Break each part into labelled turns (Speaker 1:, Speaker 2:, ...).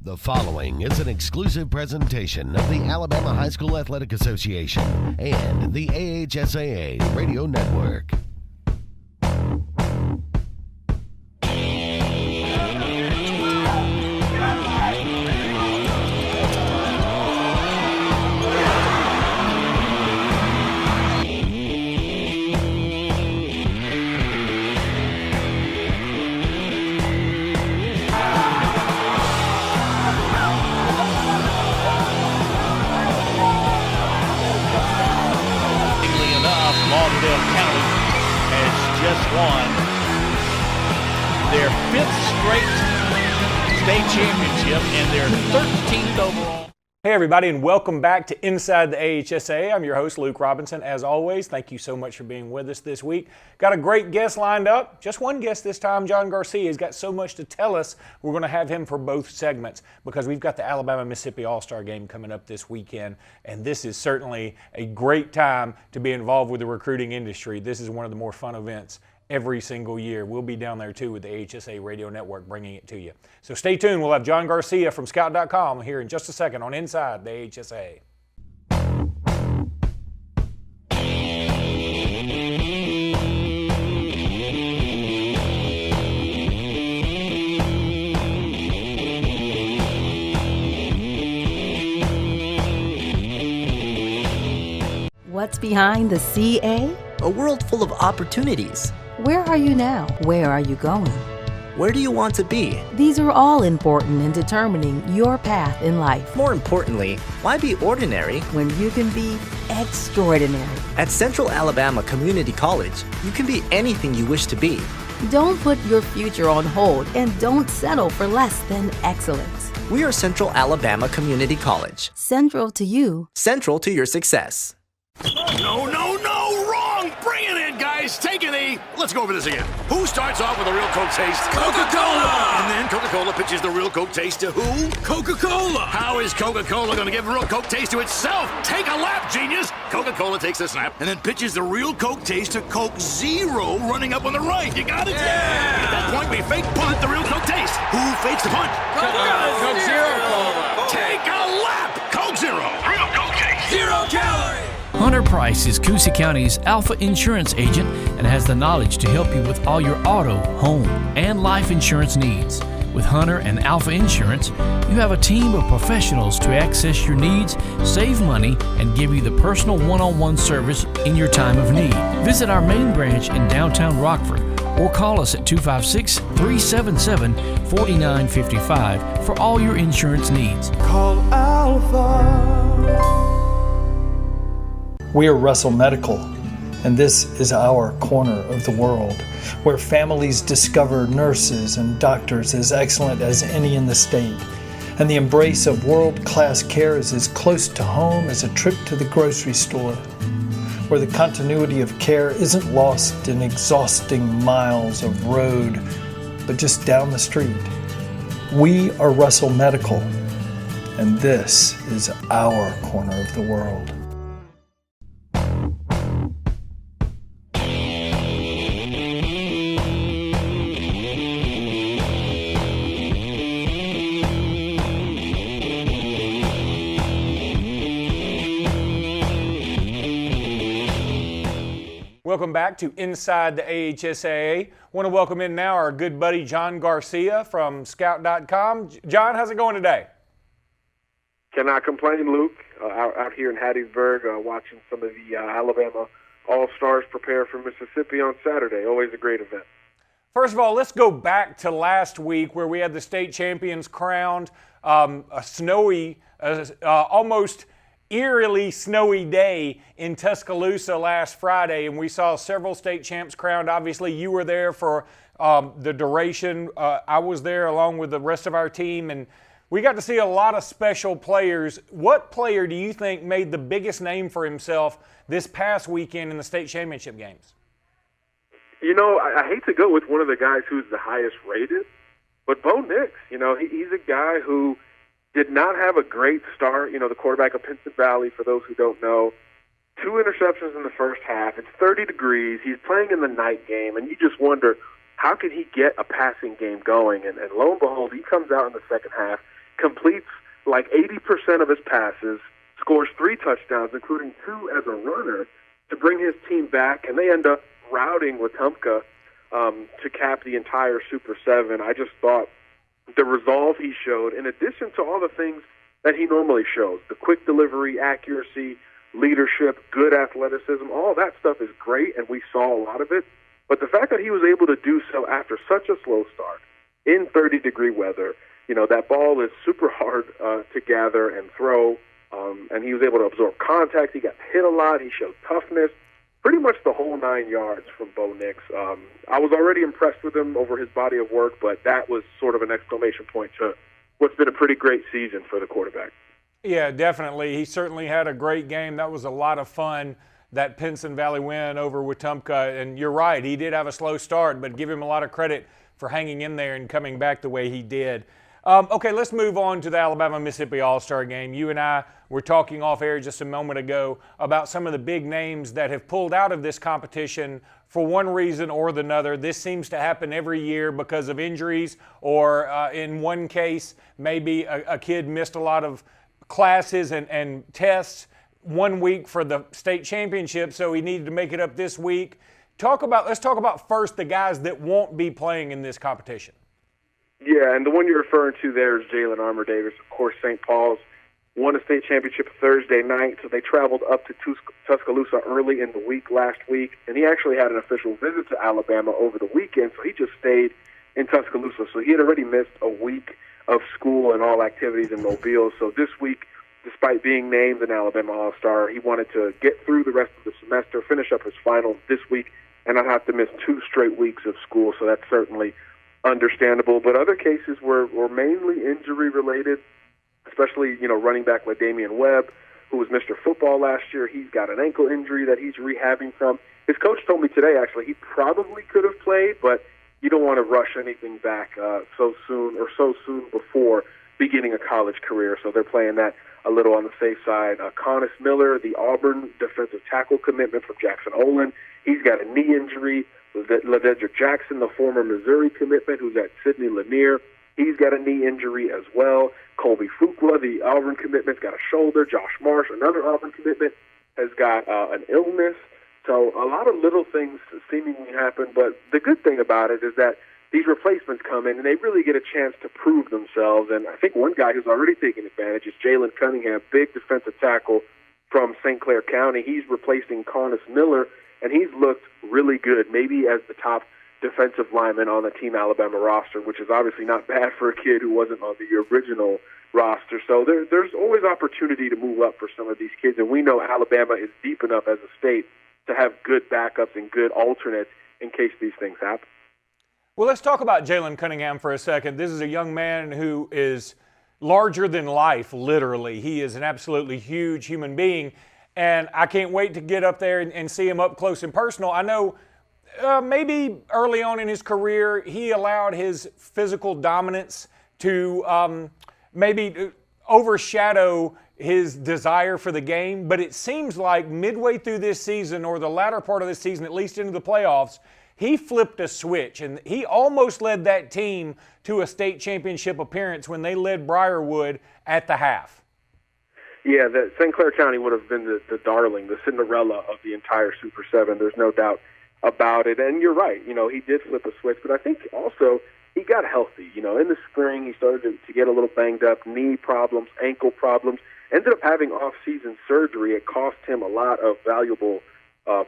Speaker 1: The following is an exclusive presentation of the Alabama High School Athletic Association and the AHSAA Radio Network.
Speaker 2: Won their fifth straight state championship and their 13th overall.
Speaker 3: Hey everybody, and welcome back to Inside the AHSAA. I'm your host, Luke Robinson. As always, thank you so much for being with us this week. Got a great guest lined up. Just one guest this time, John Garcia. He's got so much to tell us. We're going to have him for both segments because we've got the Alabama-Mississippi All-Star game coming up this weekend, and this is certainly a great time to be involved with the recruiting industry. This is one of the more fun events every single year. We'll be down there too with the AHSAA Radio Network bringing it to you. So stay tuned. We'll have John Garcia from Scout.com here in just a second on Inside the AHSAA.
Speaker 4: What's behind the CA?
Speaker 5: A world full of opportunities.
Speaker 4: Where are you now? Where are you going?
Speaker 5: Where do you want to be?
Speaker 4: These are all important in determining your path in life.
Speaker 5: More importantly, why be ordinary
Speaker 4: when you can be extraordinary?
Speaker 5: At Central Alabama Community College, you can be anything you wish to be.
Speaker 4: Don't put your future on hold and don't settle for less than excellence.
Speaker 5: We are Central Alabama Community College.
Speaker 4: Central to you.
Speaker 5: Central to your success.
Speaker 6: No, wrong! Bring it in, guys! Take it easy! Let's go over this again. Who starts off with a real Coke taste? Coca-Cola! And then Coca-Cola pitches the real Coke taste to who? Coca-Cola! How is Coca-Cola going to give a real Coke taste to itself? Take a lap, genius! Coca-Cola takes a snap and then pitches the real Coke taste to Coke Zero running up on the right. You got it? Yeah! At that point, we fake punt the real Coke taste. Who fakes the punt?
Speaker 2: Coke Zero Cola.
Speaker 6: Take a lap! Coke Zero! Real Coke taste! 0 calories!
Speaker 7: Hunter Price is Coosa County's Alpha Insurance agent and has the knowledge to help you with all your auto, home, and life insurance needs. With Hunter and Alpha Insurance, you have a team of professionals to access your needs, save money, and give you the personal one-on-one service in your time of need. Visit our main branch in downtown Rockford or call us at 256-377-4955 for all your insurance needs.
Speaker 8: Call Alpha. We are Russell Medical, and this is our corner of the world, where families discover nurses and doctors as excellent as any in the state, and the embrace of world-class care is as close to home as a trip to the grocery store, where the continuity of care isn't lost in exhausting miles of road, but just down the street. We are Russell Medical, and this is our corner of the world.
Speaker 3: Welcome back to Inside the AHSAA. Want to welcome in now our good buddy John Garcia from Scout.com. John, how's it going today?
Speaker 9: Cannot complain, Luke. Out here in Hattiesburg, watching some of the Alabama All-Stars prepare for Mississippi on Saturday. Always a great event.
Speaker 3: First of all, let's go back to last week where we had the state champions crowned. A snowy, almost eerily snowy day in Tuscaloosa last Friday, and we saw several state champs crowned. Obviously, you were there for the duration. I was there along with the rest of our team, and we got to see a lot of special players. What player do you think made the biggest name for himself this past weekend in the state championship games?
Speaker 9: You know, I hate to go with one of the guys who's the highest rated, but Bo Nix, he's a guy who did not have a great start. The quarterback of Pinson Valley, for those who don't know, 2 interceptions in the first half. It's 30 degrees. He's playing in the night game, and you just wonder, how can he get a passing game going? And lo and behold, he comes out in the second half, completes like 80% of his passes, scores 3 touchdowns, including 2 as a runner, to bring his team back, and they end up routing Wetumpka to cap the entire Super 7. I just thought the resolve he showed, in addition to all the things that he normally shows, the quick delivery, accuracy, leadership, good athleticism, all that stuff is great, and we saw a lot of it. But the fact that he was able to do so after such a slow start in 30-degree weather, that ball is super hard to gather and throw, and he was able to absorb contact. He got hit a lot. He showed toughness, pretty much the whole 9 yards from Bo Nix. I was already impressed with him over his body of work, but that was sort of an exclamation point to what's been a pretty great season for the quarterback.
Speaker 3: Yeah, definitely. He certainly had a great game. That was a lot of fun, that Pinson Valley win over Wetumpka. And you're right, he did have a slow start, but give him a lot of credit for hanging in there and coming back the way he did. Okay, let's move on to the Alabama-Mississippi All-Star game. You and I were talking off air just a moment ago about some of the big names that have pulled out of this competition for one reason or another. This seems to happen every year because of injuries, or in one case, maybe a kid missed a lot of classes and tests 1 week for the state championship, so he needed to make it up this week. Let's talk about first the guys that won't be playing in this competition.
Speaker 9: Yeah, and the one you're referring to there is Jalen Armour-Davis. Of course, St. Paul's won a state championship Thursday night, so they traveled up to Tuscaloosa early in the week last week, and he actually had an official visit to Alabama over the weekend, so he just stayed in Tuscaloosa. So he had already missed a week of school and all activities in Mobile. So this week, despite being named an Alabama All-Star, he wanted to get through the rest of the semester, finish up his finals this week, and not have to miss 2 straight weeks of school. So that's certainly understandable. But other cases were mainly injury-related, especially, running back like Damian Webb, who was Mr. Football last year. He's got an ankle injury that he's rehabbing from. His coach told me today, actually, he probably could have played, but you don't want to rush anything back so soon before beginning a college career. So they're playing that a little on the safe side. Connis Miller, the Auburn defensive tackle commitment from Jackson Olin, he's got a knee injury. LaDedrick Jackson, the former Missouri commitment, who's at Sidney Lanier, he's got a knee injury as well. Colby Fuqua, the Auburn commitment's got a shoulder. Josh Marsh, another Auburn commitment, has got an illness. So a lot of little things seemingly happen, but the good thing about it is that these replacements come in and they really get a chance to prove themselves. And I think one guy who's already taken advantage is Jalen Cunningham, big defensive tackle from St. Clair County. He's replacing Connis Miller, and he's looked really good, maybe as the top defensive lineman on the Team Alabama roster, which is obviously not bad for a kid who wasn't on the original roster. So there's always opportunity to move up for some of these kids, and we know Alabama is deep enough as a state to have good backups and good alternates in case these things happen.
Speaker 3: Well, let's talk about Jalen Cunningham for a second. This is a young man who is larger than life, literally. He is an absolutely huge human being, and I can't wait to get up there and see him up close and personal. I know maybe early on in his career, he allowed his physical dominance to maybe overshadow his desire for the game, but it seems like midway through this season, or the latter part of this season, at least into the playoffs, he flipped a switch, and he almost led that team to a state championship appearance when they led Briarwood at the half.
Speaker 9: Yeah, St. Clair County would have been the darling, the Cinderella of the entire Super 7. There's no doubt about it. And you're right, he did flip a switch, but I think also he got healthy. In the spring, he started to get a little banged up, knee problems, ankle problems, ended up having off-season surgery. It cost him a lot of valuable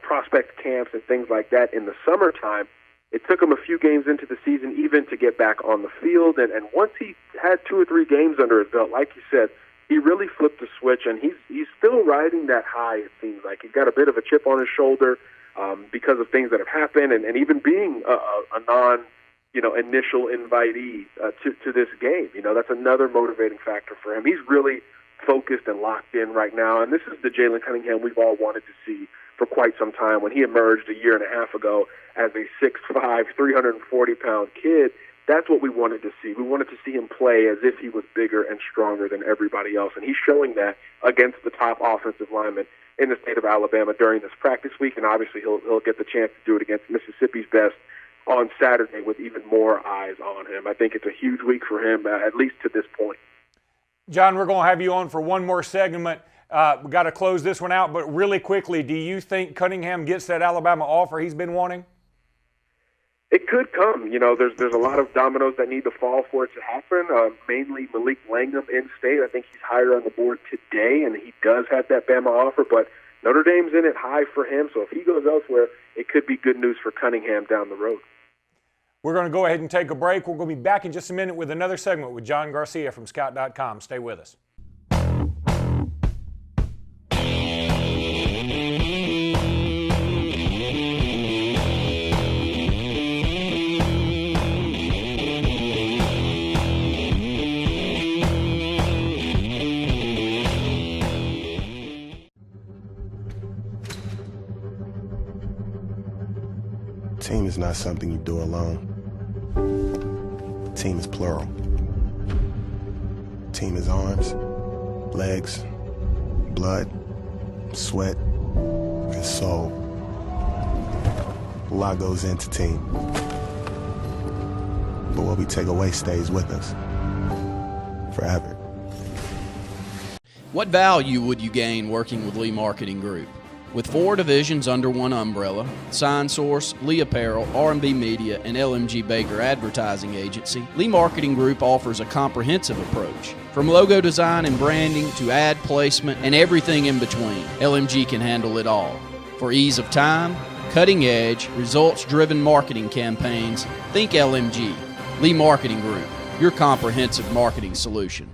Speaker 9: prospect camps and things like that in the summertime. It took him a few games into the season even to get back on the field, and once he had 2 or 3 games under his belt, like you said, he really flipped the switch, and he's still riding that high, it seems like. He's got a bit of a chip on his shoulder because of things that have happened, and even being a non initial invitee to this game. That's another motivating factor for him. He's really focused and locked in right now, and this is the Jalen Cunningham we've all wanted to see for quite some time. When he emerged a year and a half ago as a 6'5", 340-pound kid, that's what we wanted to see. We wanted to see him play as if he was bigger and stronger than everybody else, and he's showing that against the top offensive linemen in the state of Alabama during this practice week, and obviously he'll get the chance to do it against Mississippi's best on Saturday with even more eyes on him. I think it's a huge week for him, at least to this point.
Speaker 3: John, we're going to have you on for one more segment. We got to close this one out, but really quickly, do you think Cunningham gets that Alabama offer he's been wanting?
Speaker 9: It could come. You know, there's a lot of dominoes that need to fall for it to happen, mainly Malik Langham in state. I think he's higher on the board today, and he does have that Bama offer, but Notre Dame's in it high for him, so if he goes elsewhere, it could be good news for Cunningham down the road.
Speaker 3: We're going to go ahead and take a break. We're going to be back in just a minute with another segment with John Garcia from Scout.com. Stay with us.
Speaker 10: Team is not something you do alone. Team is plural. Team is arms, legs, blood, sweat, and soul. A lot goes into team. But what we take away stays with us forever.
Speaker 11: What value would you gain working with Lee Marketing Group? With 4 divisions under one umbrella, Sign Source, Lee Apparel, R&B Media, and LMG Baker Advertising Agency, Lee Marketing Group offers a comprehensive approach. From logo design and branding to ad placement and everything in between, LMG can handle it all. For ease of time, cutting-edge, results-driven marketing campaigns, think LMG. Lee Marketing Group, your comprehensive marketing solution.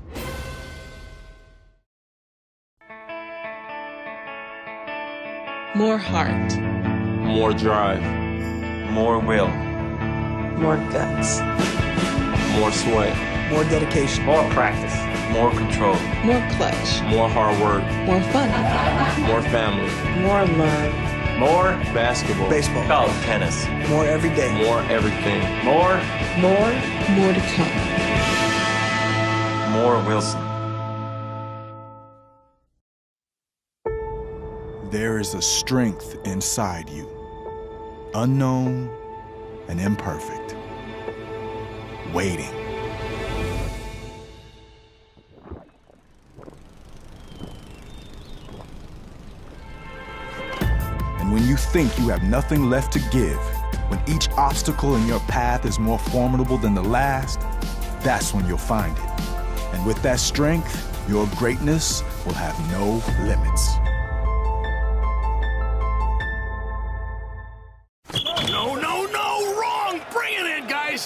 Speaker 12: More heart.
Speaker 13: More drive. More will.
Speaker 12: More guts.
Speaker 13: More sweat.
Speaker 12: More dedication.
Speaker 13: More practice. More control.
Speaker 12: More clutch.
Speaker 13: More hard work.
Speaker 12: More fun.
Speaker 13: More family.
Speaker 12: More love.
Speaker 13: More basketball.
Speaker 12: Baseball.
Speaker 13: College tennis.
Speaker 12: More every day.
Speaker 13: More everything. More
Speaker 12: to come.
Speaker 13: More Wilson.
Speaker 14: There is a strength inside you, unknown and imperfect, waiting. And when you think you have nothing left to give, when each obstacle in your path is more formidable than the last, that's when you'll find it. And with that strength, your greatness will have no limits.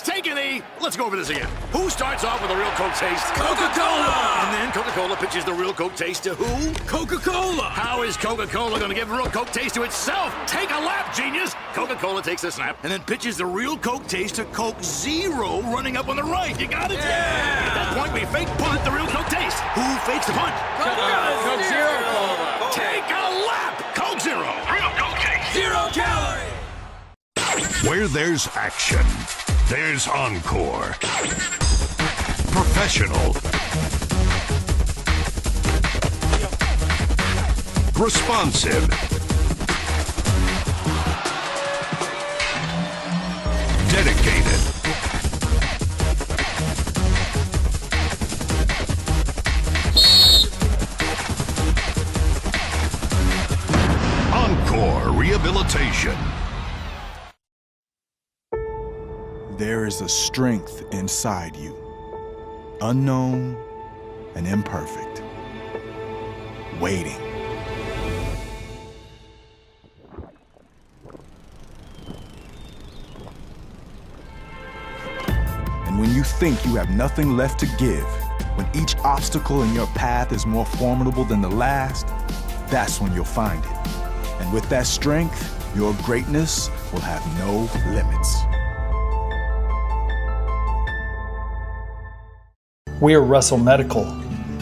Speaker 6: Take a knee. Let's go over this again. Who starts off with a real Coke taste? Coca-Cola! And then Coca-Cola pitches the real Coke taste to who? Coca-Cola! How is Coca-Cola going to give real Coke taste to itself? Take a lap, genius! Coca-Cola takes a snap and then pitches the real Coke taste to Coke Zero running up on the right. You got it? Yeah! At that point, we fake punt the real Coke taste. Who fakes the punt?
Speaker 2: Coke Zero Cola.
Speaker 6: Take a lap! Coke Zero. Real Coke taste.
Speaker 2: 0 calorie.
Speaker 15: Where there's action, there's Encore. Professional. Responsive. Dedicated. Encore Rehabilitation.
Speaker 14: There is a strength inside you, unknown and imperfect, waiting. And when you think you have nothing left to give, when each obstacle in your path is more formidable than the last, that's when you'll find it. And with that strength, your greatness will have no limits.
Speaker 8: We are Russell Medical,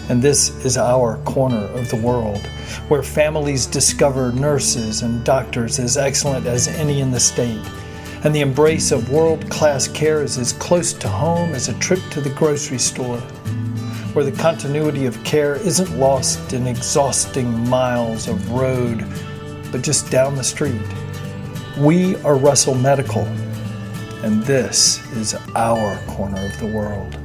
Speaker 8: and this is our corner of the world, where families discover nurses and doctors as excellent as any in the state, and the embrace of world-class care is as close to home as a trip to the grocery store, where the continuity of care isn't lost in exhausting miles of road, but just down the street. We are Russell Medical, and this is our corner of the world.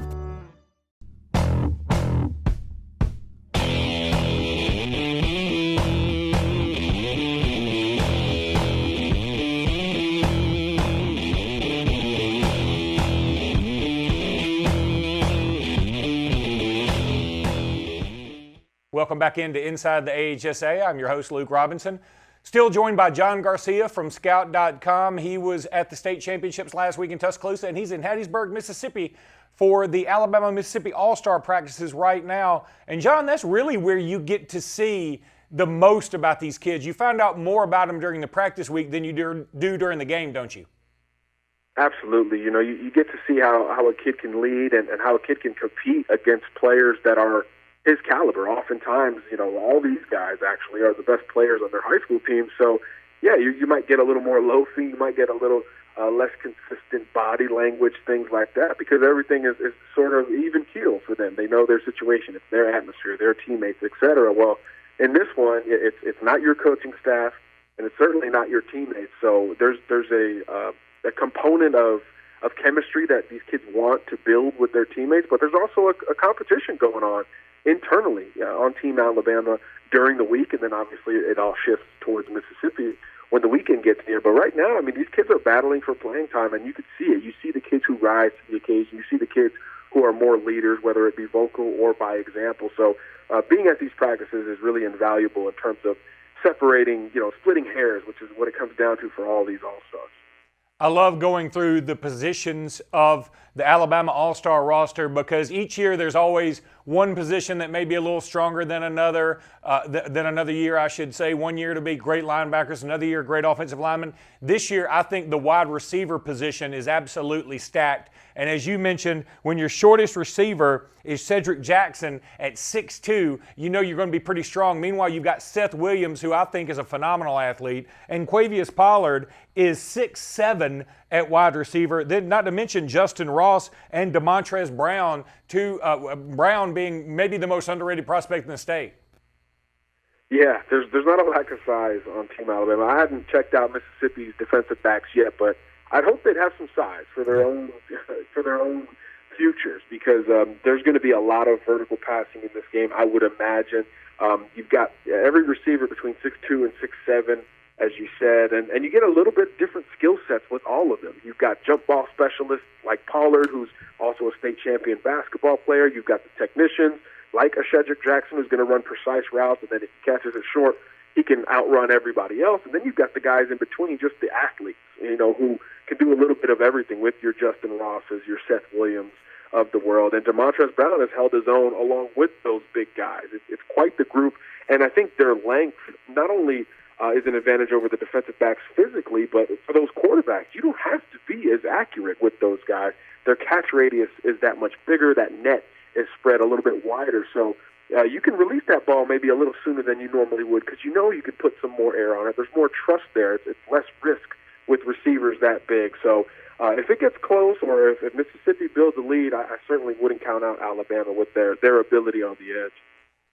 Speaker 3: Welcome back into Inside the AHSAA. I'm your host, Luke Robinson. Still joined by John Garcia from Scout.com. He was at the state championships last week in Tuscaloosa, and he's in Hattiesburg, Mississippi for the Alabama-Mississippi All-Star practices right now. And John, that's really where you get to see the most about these kids. You find out more about them during the practice week than you do during the game, don't you?
Speaker 9: Absolutely. You know, you get to see how a kid can lead and how a kid can compete against players that are his caliber. Oftentimes, you know, all these guys actually are the best players on their high school teams. So, yeah, you might get a little more loafy. You might get a little less consistent body language, things like that, because everything is sort of even keel for them. They know their situation. It's their atmosphere, their teammates, etc. Well, in this one, it's not your coaching staff, and it's certainly not your teammates. So there's a component of chemistry that these kids want to build with their teammates, but there's also a competition going on internally on Team Alabama during the week, and then obviously it all shifts towards Mississippi when the weekend gets here. But right now, I mean, these kids are battling for playing time, and you can see it. You see the kids who rise to the occasion. You see the kids who are more leaders, whether it be vocal or by example. So being at these practices is really invaluable in terms of separating, splitting hairs, which is what it comes down to for all these All-Stars.
Speaker 3: I love going through the positions of the Alabama All-Star roster because each year there's always one position that may be a little stronger than another year, I should say. One year to be great linebackers, another year great offensive linemen. This year I think the wide receiver position is absolutely stacked. And as you mentioned, when your shortest receiver is Cedric Jackson at 6'2", you know you're going to be pretty strong. Meanwhile, you've got Seth Williams, who I think is a phenomenal athlete, and Quavius Pollard is 6'7" at wide receiver. Then, not to mention Justin Ross and DeMontrez Brown, Brown being maybe the most underrated prospect in the state.
Speaker 9: Yeah, there's not a lack of size on Team Alabama. I haven't checked out Mississippi's defensive backs yet, but I'd hope they'd have some size for their own futures, because there's going to be a lot of vertical passing in this game, I would imagine. You've got every receiver between 6'2" and 6'7", as you said, and you get a little bit different skill sets with all of them. You've got jump ball specialists like Pollard, who's also a state champion basketball player. You've got the technicians like a Cedric Jackson, who's going to run precise routes, and then if he catches it short, he can outrun everybody else. And then you've got the guys in between, just the athletes, who can do a little bit of everything with your Justin Rosses, your Seth Williams of the world. And DeMontrez Brown has held his own along with those big guys. It's quite the group, and I think their length not only is an advantage over the defensive backs physically, but for those quarterbacks, you don't have to be as accurate with those guys. Their catch radius is that much bigger. That net is spread a little bit wider. So you can release that ball maybe a little sooner than you normally would, because you can put some more air on it. There's more trust there. It's less risk with receivers that big. So if it gets close, or if Mississippi builds a lead, I certainly wouldn't count out Alabama with their ability on the edge.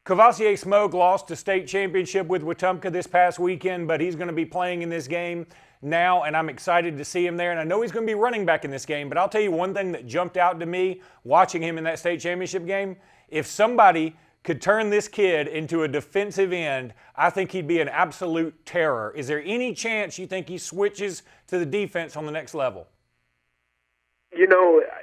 Speaker 3: Cavassier Smoke lost the state championship with Wetumpka this past weekend, but he's going to be playing in this game now, and I'm excited to see him there. And I know he's going to be running back in this game, but I'll tell you one thing that jumped out to me watching him in that state championship game. If somebody could turn this kid into a defensive end, I think he'd be an absolute terror. Is there any chance you think he switches to the defense on the next level?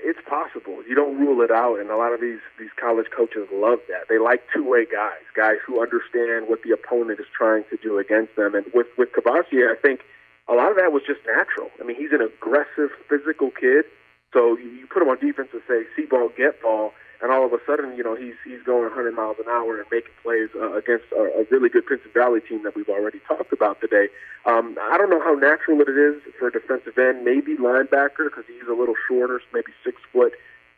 Speaker 9: It's possible. You don't rule it out, and a lot of these college coaches love that. They like two-way guys who understand what the opponent is trying to do against them. And with Cavassier, I think a lot of that was just natural. I mean, he's an aggressive, physical kid, so you put him on defense and say, see ball, get ball, and all of a sudden, he's going 100 miles an hour and making plays against a really good Princeton Valley team that we've already talked about today. I don't know how natural it is for a defensive end, maybe linebacker, because he's a little shorter, maybe 6 foot,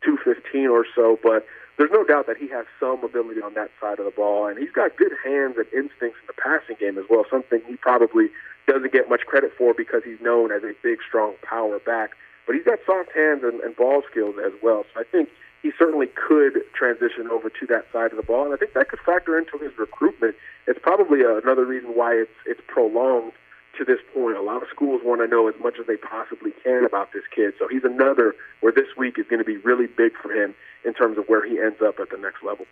Speaker 9: 215 or so, but there's no doubt that he has some ability on that side of the ball, and he's got good hands and instincts in the passing game as well, something he probably doesn't get much credit for because he's known as a big, strong power back. But he's got soft hands and ball skills as well, so I think he certainly could transition over to that side of the ball, and I think that could factor into his recruitment. It's probably another reason why it's prolonged to this point. A lot of schools want to know as much as they possibly can about this kid, so he's another where this week is going to be really big for him in terms of where he ends up at the next level.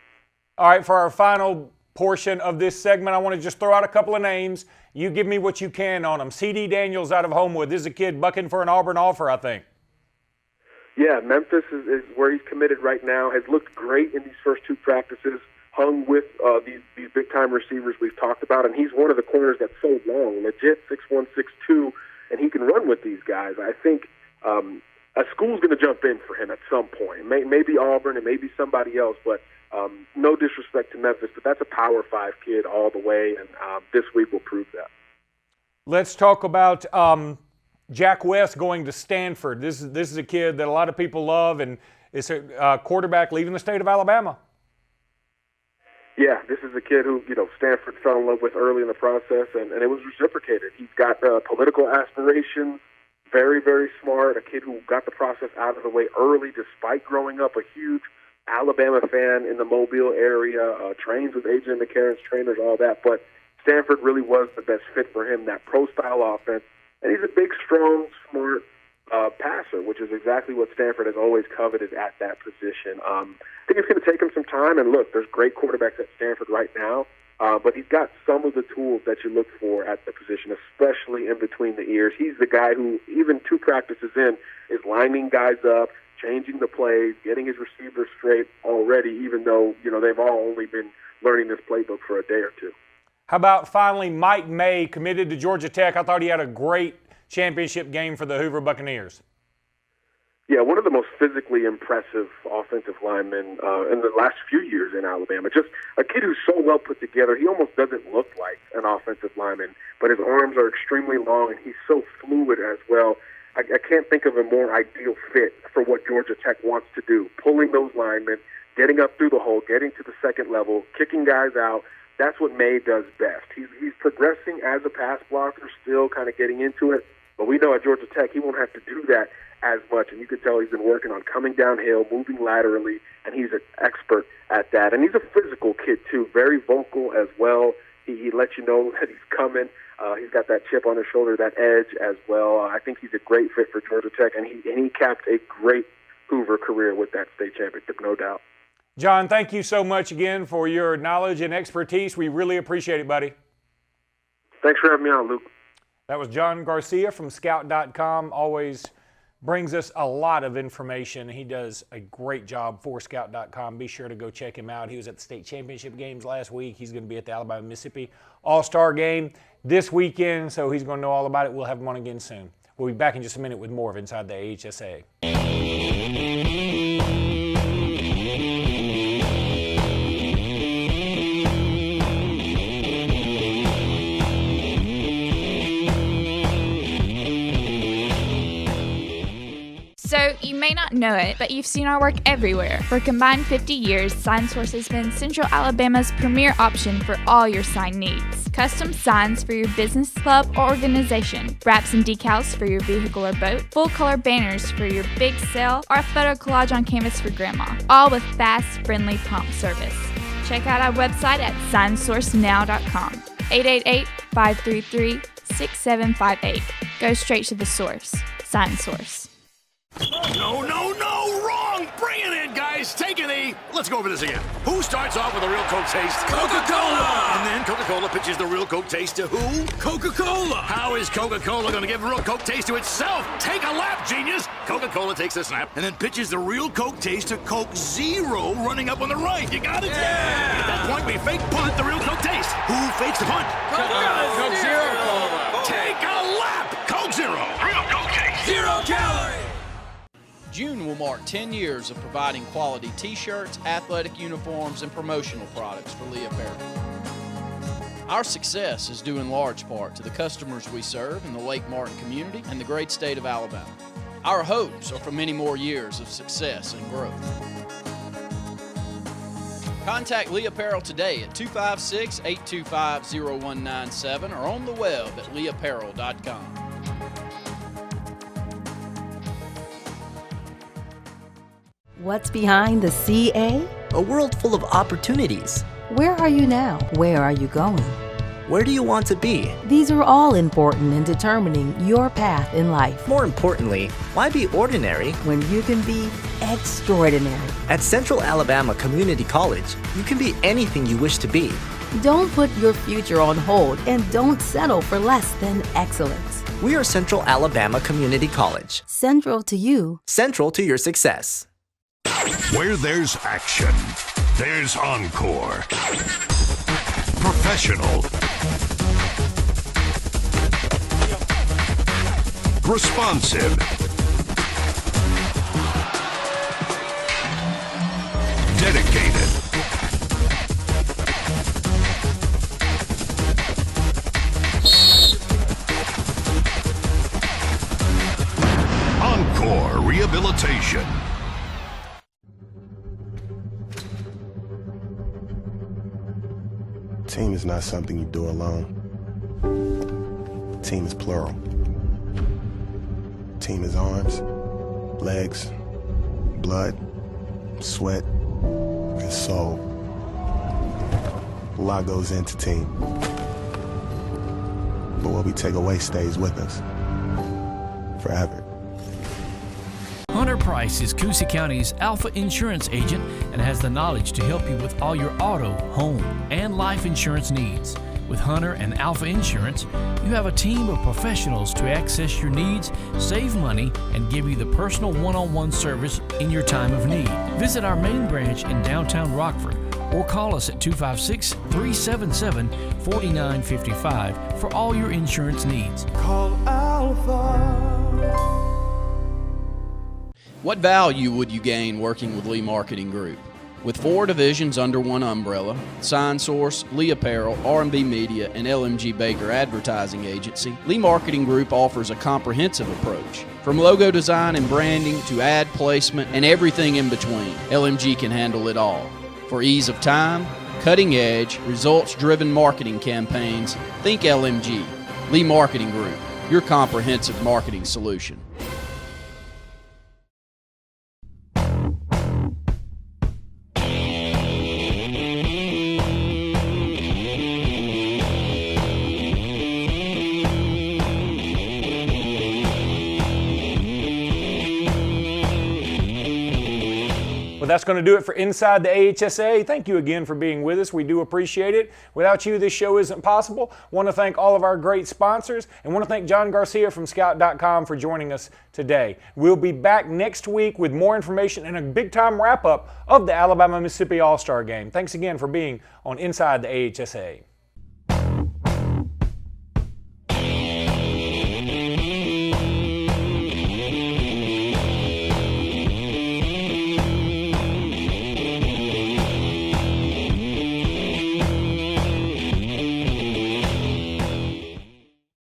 Speaker 3: All right, for our final portion of this segment, I want to just throw out a couple of names. You give me what you can on them. C.D. Daniels out of Homewood. This is a kid bucking for an Auburn offer, I think.
Speaker 9: Yeah, Memphis is where he's committed right now. Has looked great in these first 2 practices. hung with these big-time receivers we've talked about, and he's one of the corners that's so long, legit 6'1", 6'2", and he can run with these guys. I think a school's going to jump in for him at some point. Maybe Auburn, and maybe somebody else, but no disrespect to Memphis, but that's a Power 5 kid all the way, and this week will prove that.
Speaker 3: Let's talk about Jack West going to Stanford. This is a kid that a lot of people love, and it's a quarterback leaving the state of Alabama.
Speaker 9: Yeah, this is a kid who, Stanford fell in love with early in the process, and it was reciprocated. He's got political aspirations, very, very smart, a kid who got the process out of the way early despite growing up a huge Alabama fan in the Mobile area, trains with A.J. McCarron's trainers, all that, but Stanford really was the best fit for him, that pro-style offense, and he's a big, strong, smart passer, which is exactly what Stanford has always coveted at that position. I think it's going to take him some time, and look, there's great quarterbacks at Stanford right now, but he's got some of the tools that you look for at the position, especially in between the ears. He's the guy who, even 2 practices in, is lining guys up, changing the plays, getting his receivers straight already, even though, they've all only been learning this playbook for a day or two.
Speaker 3: How about finally Mike May, committed to Georgia Tech? I thought he had a great championship game for the Hoover Buccaneers.
Speaker 9: Yeah, one of the most physically impressive offensive linemen in the last few years in Alabama. Just a kid who's so well put together. He almost doesn't look like an offensive lineman, but his arms are extremely long, and he's so fluid as well. I can't think of a more ideal fit for what Georgia Tech wants to do, pulling those linemen, getting up through the hole, getting to the second level, kicking guys out. That's what May does best. He's progressing as a pass blocker, still kind of getting into it, but we know at Georgia Tech he won't have to do that as much, and you can tell he's been working on coming downhill, moving laterally, and he's an expert at that. And he's a physical kid, too, very vocal as well. He lets you know that he's coming. He's got that chip on his shoulder, that edge as well. I think he's a great fit for Georgia Tech, and he capped a great Hoover career with that state championship, no doubt.
Speaker 3: John, thank you so much again for your knowledge and expertise. We really appreciate it, buddy.
Speaker 9: Thanks for having me on, Luke.
Speaker 3: That was John Garcia from Scout.com. Always brings us a lot of information. He does a great job for Scout.com. Be sure to go check him out. He was at the state championship games last week. He's going to be at the Alabama-Mississippi All-Star game this weekend, so he's going to know all about it. We'll have him on again soon. We'll be back in just a minute with more of Inside the AHSAA.
Speaker 16: So, you may not know it, but you've seen our work everywhere. For a combined 50 years, SignSource has been Central Alabama's premier option for all your sign needs. Custom signs for your business, club, or organization, wraps and decals for your vehicle or boat, full-color banners for your big sale, or a photo collage on canvas for grandma, all with fast, friendly, prompt service. Check out our website at signsourcenow.com, 888-533-6758. Go straight to the source. SignSource.
Speaker 6: No, wrong! Bring it in, guys! Take a knee! Let's go over this again. Who starts off with a real Coke taste?
Speaker 2: Coca-Cola!
Speaker 6: And then Coca-Cola pitches the real Coke taste to who?
Speaker 2: Coca-Cola!
Speaker 6: How is Coca-Cola going to give real Coke taste to itself? Take a lap, genius! Coca-Cola takes a snap and then pitches the real Coke taste to Coke Zero running up on the right. You got it?
Speaker 2: Yeah!
Speaker 6: At that point, we fake punt the real Coke taste. Who fakes the punt?
Speaker 2: Coke Zero Cola!
Speaker 6: Take a lap! Coke Zero! Real Coke taste!
Speaker 2: 0 calories!
Speaker 11: June will mark 10 years of providing quality t-shirts, athletic uniforms, and promotional products for Lee Apparel. Our success is due in large part to the customers we serve in the Lake Martin community and the great state of Alabama. Our hopes are for many more years of success and growth. Contact Lee Apparel today at 256-825-0197 or on the web at leeapparel.com.
Speaker 4: What's behind the CA?
Speaker 5: A world full of opportunities.
Speaker 4: Where are you now? Where are you going?
Speaker 5: Where do you want to be?
Speaker 4: These are all important in determining your path in life.
Speaker 5: More importantly, why be ordinary
Speaker 4: when you can be extraordinary?
Speaker 5: At Central Alabama Community College, you can be anything you wish to be.
Speaker 4: Don't put your future on hold and don't settle for less than excellence.
Speaker 5: We are Central Alabama Community College.
Speaker 4: Central to you.
Speaker 5: Central to your success.
Speaker 15: Where there's action, There's Encore. Professional. Responsive. Dedicated. Encore Rehabilitation.
Speaker 10: Team is not something you do alone. Team is plural. Team is arms, legs, blood, sweat, and soul. A lot goes into team. But what we take away stays with us forever.
Speaker 7: Hunter Price is Coosa County's Alpha Insurance agent and has the knowledge to help you with all your auto, home, and life insurance needs. With Hunter and Alpha Insurance, you have a team of professionals to access your needs, save money, and give you the personal one-on-one service in your time of need. Visit our main branch in downtown Rockford or call us at 256-377-4955 for all your insurance needs.
Speaker 12: Call Alpha.
Speaker 11: What value would you gain working with Lee Marketing Group? With 4 divisions under one umbrella, Sign Source, Lee Apparel, R&B Media, and LMG Baker Advertising Agency, Lee Marketing Group offers a comprehensive approach. From logo design and branding to ad placement and everything in between, LMG can handle it all. For ease of time, cutting edge, results-driven marketing campaigns, think LMG. Lee Marketing Group, your comprehensive marketing solution.
Speaker 3: Well, that's going to do it for Inside the AHSAA. Thank you again for being with us. We do appreciate it. Without you, this show isn't possible. Want to thank all of our great sponsors and want to thank John Garcia from Scout.com for joining us today. We'll be back next week with more information and a big-time wrap-up of the Alabama-Mississippi All-Star Game. Thanks again for being on Inside the AHSAA.